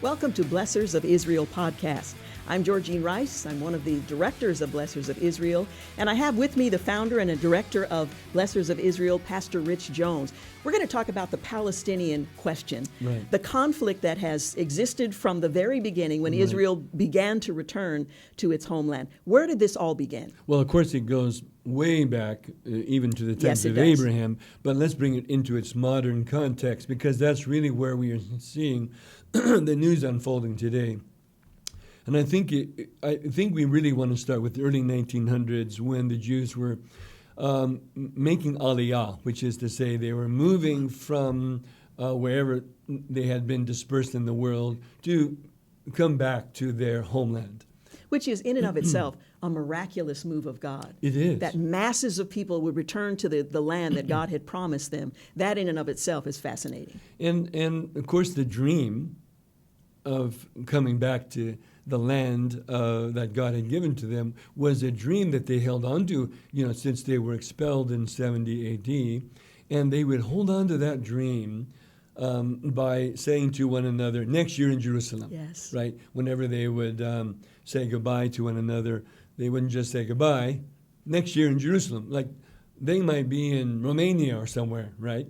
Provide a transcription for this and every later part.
Welcome to Blessors of Israel Podcast. I'm Georgene Rice. I'm one of the directors of Blessors of Israel, and I have with me the founder and a director of Blessors of Israel, Pastor Rich Jones. We're going to talk about the Palestinian question, the conflict that has existed from the very beginning when Israel began to return to its homeland. Where did this all begin? Well, of course, it goes way back, even to the times of Abraham, but let's bring it into its modern context, because that's really where we are seeing the news unfolding today. And I think we really want to start with the early 1900s, when the Jews were making aliyah, which is to say they were moving from wherever they had been dispersed in the world to come back to their homeland. Which is in and of itself a miraculous move of God. It is. That masses of people would return to the land that God had promised them. That in and of itself is fascinating. And of course, the dream of coming back to the land that God had given to them was a dream that they held on to, since they were expelled in 70 A.D., and they would hold on to that dream by saying to one another, next year in Jerusalem. Yes. Right? Whenever they would say goodbye to one another, they wouldn't just say goodbye, next year in Jerusalem. Like they might be in Romania or somewhere, right?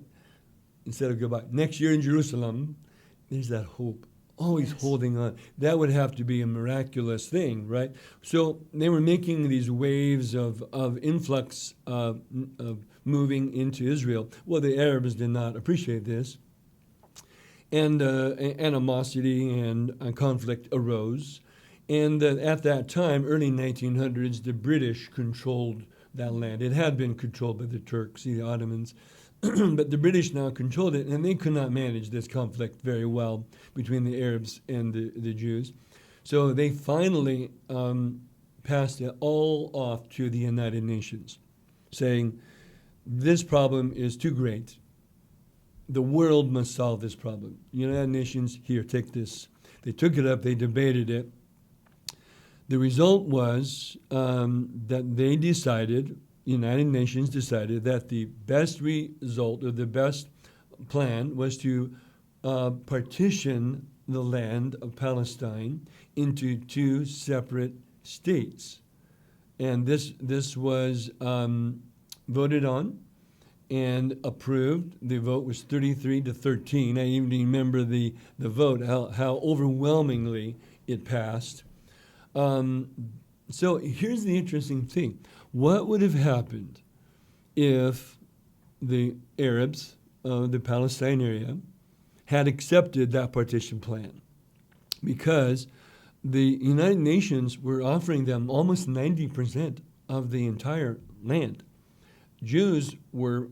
Instead of goodbye, next year in Jerusalem. There's that hope. Always holding on. That would have to be a miraculous thing, right? So they were making these waves of influx of moving into Israel. Well, the Arabs did not appreciate this. And animosity and conflict arose. And at that time, early 1900s, the British controlled that land. It had been controlled by the Turks, the Ottomans. But the British now controlled it, and they could not manage this conflict very well between the Arabs and the Jews. So they finally passed it all off to the United Nations, saying, this problem is too great. The world must solve this problem. United Nations, here, take this. They took it up, they debated it. The result was that they decided, United Nations decided that the best result, or the best plan, was to partition the land of Palestine into two separate states. And this was voted on and approved. The vote was 33-13. I even remember the vote, how overwhelmingly it passed. So here's the interesting thing. What would have happened if the Arabs of the Palestine area had accepted that partition plan? Because the United Nations were offering them almost 90% of the entire land. Jews were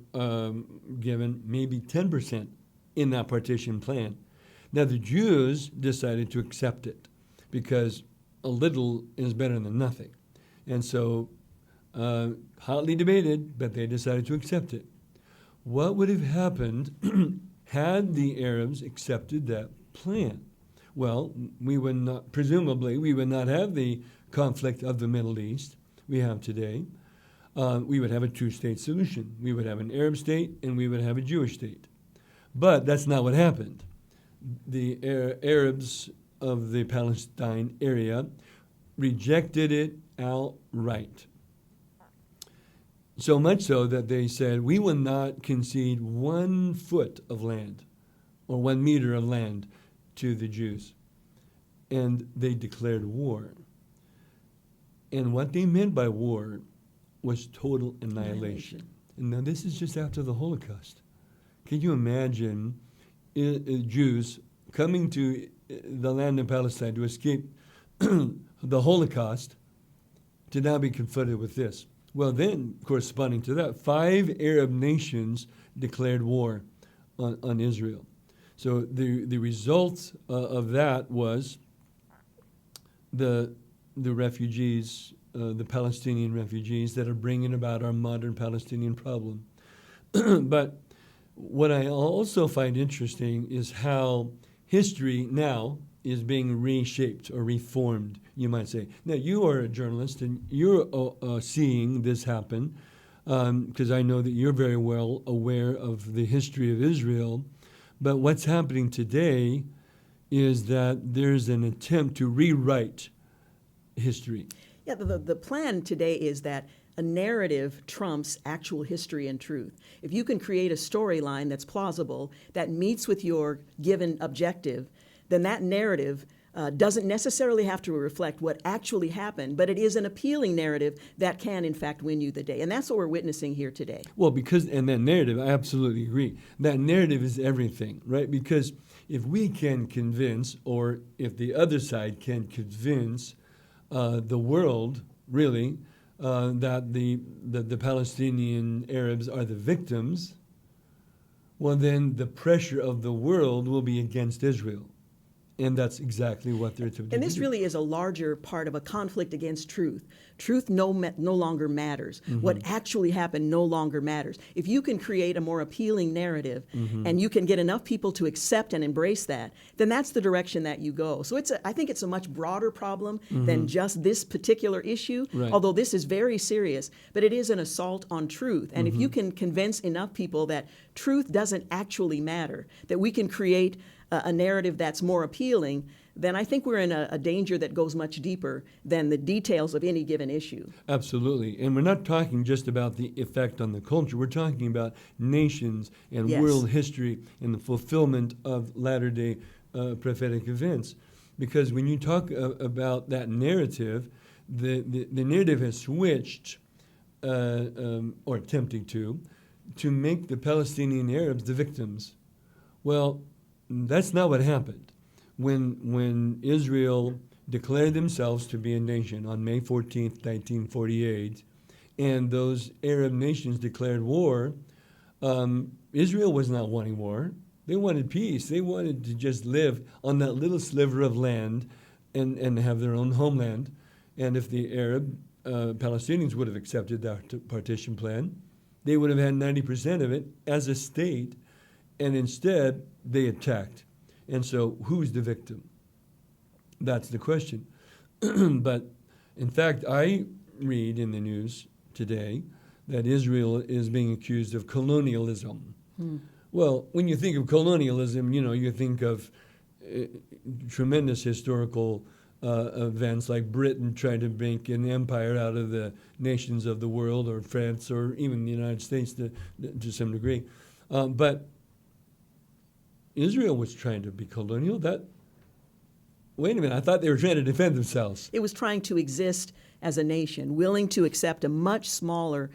given maybe 10% in that partition plan. Now the Jews decided to accept it because a little is better than nothing. And so hotly debated, but they decided to accept it. What would have happened had the Arabs accepted that plan? Well, presumably, we would not have the conflict of the Middle East we have today. We would have a two-state solution. We would have an Arab state and we would have a Jewish state. But that's not what happened. The Arabs of the Palestine area rejected it outright. So much so that they said, we will not concede 1 foot of land or 1 meter of land to the Jews. And they declared war. And what they meant by war was total annihilation. And now this is just after the Holocaust. Can you imagine Jews coming to the land of Palestine to escape the Holocaust to now be confronted with this? Well, then, corresponding to that, 5 Arab nations declared war on Israel. So the result of that was the refugees, the Palestinian refugees that are bringing about our modern Palestinian problem. But what I also find interesting is how history now is being reshaped or reformed, you might say. Now, you are a journalist, and you're seeing this happen, because I know that you're very well aware of the history of Israel. But what's happening today is that there's an attempt to rewrite history. Yeah, the plan today is that a narrative trumps actual history and truth. If you can create a storyline that's plausible, that meets with your given objective, then that narrative doesn't necessarily have to reflect what actually happened, but it is an appealing narrative that can, in fact, win you the day. And that's what we're witnessing here today. Well, and that narrative, I absolutely agree. That narrative is everything, right? Because if we can convince, or if the other side can convince the world, really, that the Palestinian Arabs are the victims, well, then the pressure of the world will be against Israel. And that's exactly what they're attempting to do. And this really is a larger part of a conflict against truth. Truth no longer matters. Mm-hmm. What actually happened no longer matters. If you can create a more appealing narrative, mm-hmm. and you can get enough people to accept and embrace that, then that's the direction that you go. So I think it's a much broader problem, mm-hmm. than just this particular issue, right. Although this is very serious, but it is an assault on truth. And mm-hmm. if you can convince enough people that truth doesn't actually matter, that we can create a narrative that's more appealing, then I think we're in a danger that goes much deeper than the details of any given issue. Absolutely. And we're not talking just about the effect on the culture. We're talking about nations and yes. world history and the fulfillment of latter-day prophetic events. Because when you talk about that narrative, the narrative has switched, or attempting to make the Palestinian Arabs the victims. Well, that's not what happened. When Israel declared themselves to be a nation on May 14th, 1948, and those Arab nations declared war, Israel was not wanting war. They wanted peace. They wanted to just live on that little sliver of land and have their own homeland. And if the Arab Palestinians would have accepted that partition plan, they would have had 90% of it as a state, and instead they attacked. And so who's the victim? That's the question. But in fact, I read in the news today that Israel is being accused of colonialism. Well, when you think of colonialism, you think of tremendous historical events like Britain trying to make an empire out of the nations of the world, or France, or even the United States to some degree. But Israel was trying to be colonial. Wait a minute, I thought they were trying to defend themselves. It was trying to exist as a nation, willing to accept a much smaller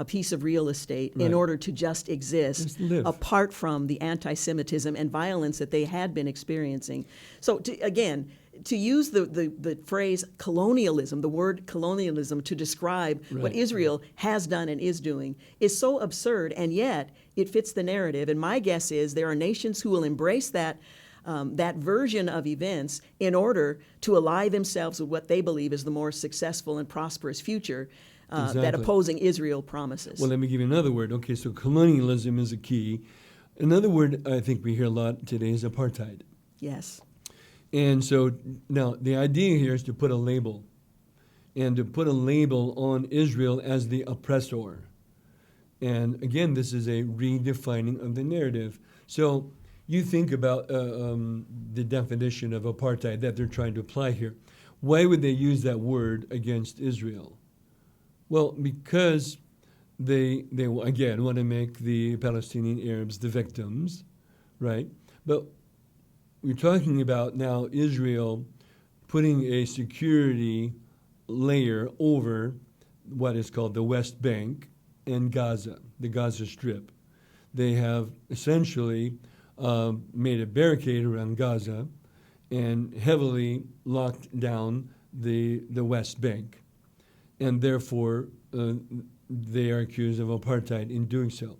piece of real estate right. in order to just exist, apart from the anti-Semitism and violence that they had been experiencing. So to use the phrase colonialism, the word colonialism, to describe right. what Israel has done and is doing is so absurd, and yet it fits the narrative. And my guess is there are nations who will embrace that version of events in order to ally themselves with what they believe is the more successful and prosperous future that opposing Israel promises. Well, let me give you another word. Okay, so colonialism is a key. Another word I think we hear a lot today is apartheid. Yes. And so now the idea here is to put a label, and to put a label on Israel as the oppressor. And again, this is a redefining of the narrative. So you think about the definition of apartheid that they're trying to apply here. Why would they use that word against Israel? Well, because they again want to make the Palestinian Arabs the victims, right? But we're talking about now Israel putting a security layer over what is called the West Bank and Gaza, the Gaza Strip. They have essentially made a barricade around Gaza and heavily locked down the West Bank. And therefore, they are accused of apartheid in doing so.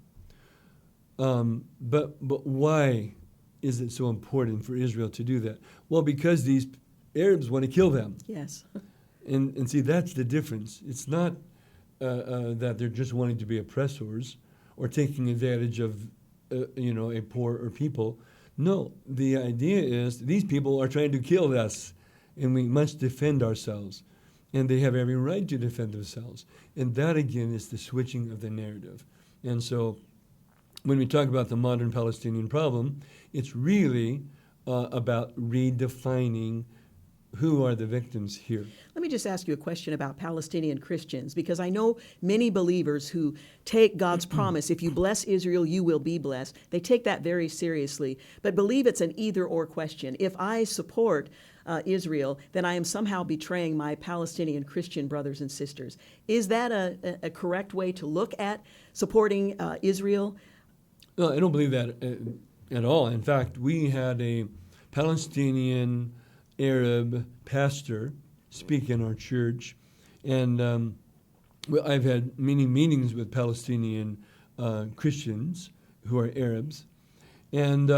But why is it so important for Israel to do that? Well, because these Arabs want to kill them. Yes. And see, that's the difference. It's not that they're just wanting to be oppressors or taking advantage of, a poorer people. No, the idea is these people are trying to kill us, and we must defend ourselves. And they have every right to defend themselves. And that, again, is the switching of the narrative. And so when we talk about the modern Palestinian problem, it's really about redefining who are the victims here. Let me just ask you a question about Palestinian Christians, because I know many believers who take God's promise, if you bless Israel, you will be blessed. They take that very seriously, but believe it's an either-or question. If I support Israel, then I am somehow betraying my Palestinian Christian brothers and sisters. Is that a correct way to look at supporting Israel? No, I don't believe that at all. In fact, we had a Palestinian Arab pastor speak in our church, and I've had many meetings with Palestinian Christians who are Arabs, and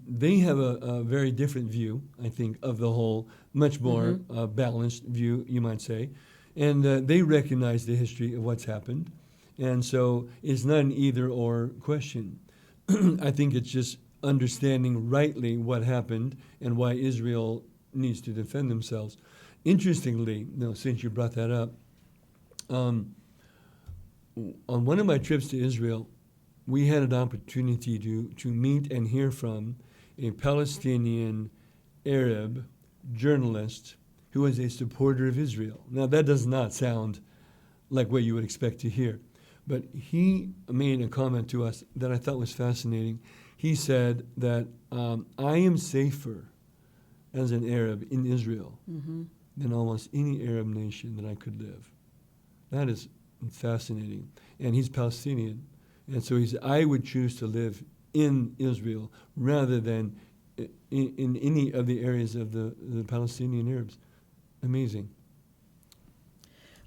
they have a very different view, I think, of the whole, much more balanced view, you might say, and they recognize the history of what's happened, and so it's not an either-or question. I think it's just understanding rightly what happened and why Israel needs to defend themselves. Interestingly, since you brought that up, on one of my trips to Israel, we had an opportunity to meet and hear from a Palestinian Arab journalist who was a supporter of Israel. Now, that does not sound like what you would expect to hear, but he made a comment to us that I thought was fascinating. He said that I am safer as an Arab in Israel than almost any Arab nation that I could live. That is fascinating. And he's Palestinian. And so he said, I would choose to live in Israel rather than in any of the areas of the Palestinian Arabs. Amazing.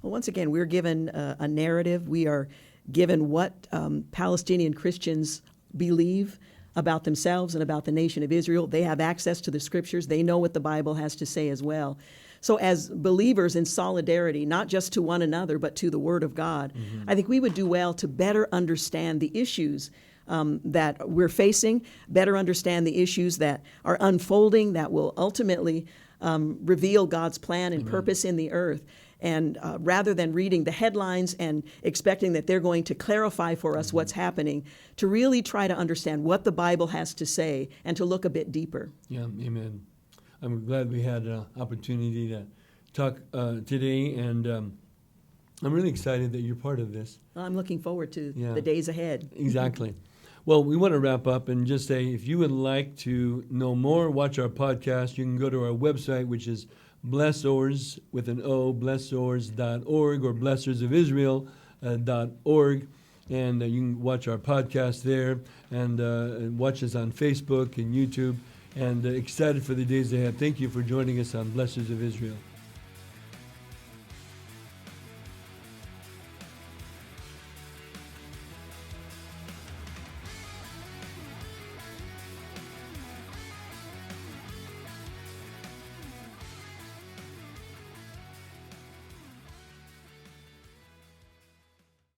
Well, once again, we're given a narrative. We are given what Palestinian Christians believe about themselves and about the nation of Israel. They have access to the scriptures. They know what the Bible has to say as well. So as believers in solidarity, not just to one another, but to the Word of God, I think we would do well to better understand the issues that we're facing, better understand the issues that are unfolding that will ultimately reveal God's plan and purpose in the earth. And rather than reading the headlines and expecting that they're going to clarify for us what's happening, to really try to understand what the Bible has to say and to look a bit deeper. Yeah, amen. I'm glad we had an opportunity to talk today, and I'm really excited that you're part of this. I'm looking forward to the days ahead. Exactly. Well, we want to wrap up and just say, if you would like to know more, watch our podcast, you can go to our website, which is Blessors, with an O, blessors.org, or blessorsofisrael.org. And you can watch our podcast there, and watch us on Facebook and YouTube. And excited for the days ahead. Thank you for joining us on Blessors of Israel.